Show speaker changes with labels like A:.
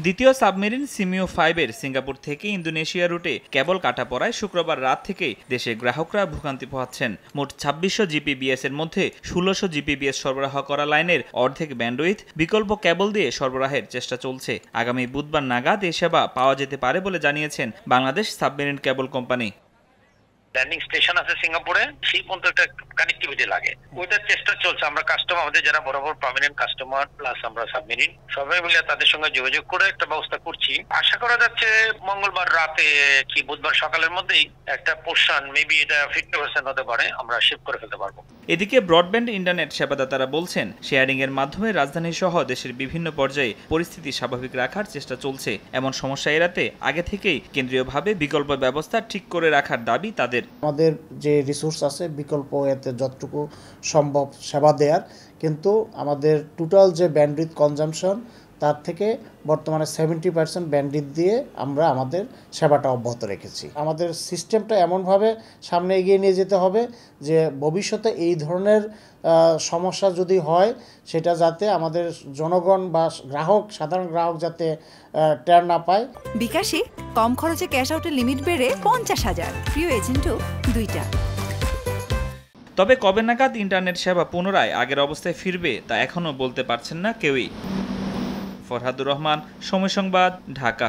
A: দ্বিতীয় সাবমেরিন সিমিও 5 এর সিঙ্গাপুর থেকে ইন্দোনেশিয়া রুটে কেবল কাটা পড়ায় শুক্রবার রাত থেকেই দেশে গ্রাহকরা ভোগান্তি পোহাচ্ছেন। মোট 2600 জিপিবিএস এর মধ্যে 1600 জিপিবিএস সরবরাহ করা লাইনের অর্ধেক ব্যান্ডউইথ বিকল্প কেবল দিয়ে সরবরাহের চেষ্টা চলছে। আগামী বুধবার নাগাদ এই সেবা পাওয়া যেতে পারে বলে জানিয়েছেন Bangladesh submarine cable company.
B: Landing station আছে সিঙ্গাপুরে, সেই পর্যন্ত একটা কানেক্টিভিটি লাগে, ওইটার চেষ্টা চলছে। আমরা কাস্টমার, আমাদের যারা বরাবর পার্মানেন্ট কাস্টমার প্লাস আমরা সাবমেরিন সবাই মিলে তাদের সঙ্গে যোগাযোগ করে একটা ব্যবস্থা করছি। আশা করা যাচ্ছে মঙ্গলবার রাতে কি বুধবার সকালের মধ্যেই একটা পোর্শন, মেবি এটা 50% হতে পারে, আমরা শিফট করে ফেলতে পারবো।
A: এদিকে ব্রডব্যান্ড ইন্টারনেট সেবাদাতারা বলছেন, শেয়ারিং এর মাধ্যমে রাজধানী সহ দেশের বিভিন্ন পর্যায়ে পরিস্থিতি স্বাভাবিক রাখার চেষ্টা চলছে। এমন সমস্যা এড়াতে আগে থেকেই কেন্দ্রীয়ভাবে বিকল্প ব্যবস্থা ঠিক করে রাখার দাবি তাদের।
C: আমাদের যে রিসোর্স আছে বিকল্প এতে যতটুকু সম্ভব সেবা দেওয়ার, কিন্তু আমাদের টোটাল যে ব্যান্ডউইথ কনজাম্পশন তার থেকে বর্তমানে 70% ব্যান্ডউইথ দিয়ে আমরা আমাদের সেবাটা অব্যাহত রেখেছি। আমাদের সিস্টেমটা এমনভাবে সামনে এগিয়ে নিয়ে যেতে হবে যে ভবিষ্যতে এই ধরনের সমস্যা যদি হয় সেটা যাতে আমাদের জনগণ বা গ্রাহক, সাধারণ গ্রাহক যাতে টের না পায়।
D: বিকাশে কম খরচে ক্যাশ আউটের লিমিট বেড়ে 50,000, প্রিয় এজেন্টও 2টা।
A: তবে কবে নাগাদ ইন্টারনেট সেবা পুনরায় আগের অবস্থায় ফিরবে তা এখনও বলতে পারছেন না কেউই। ফরহাদুর রহমান, সময় সংবাদ, ঢাকা।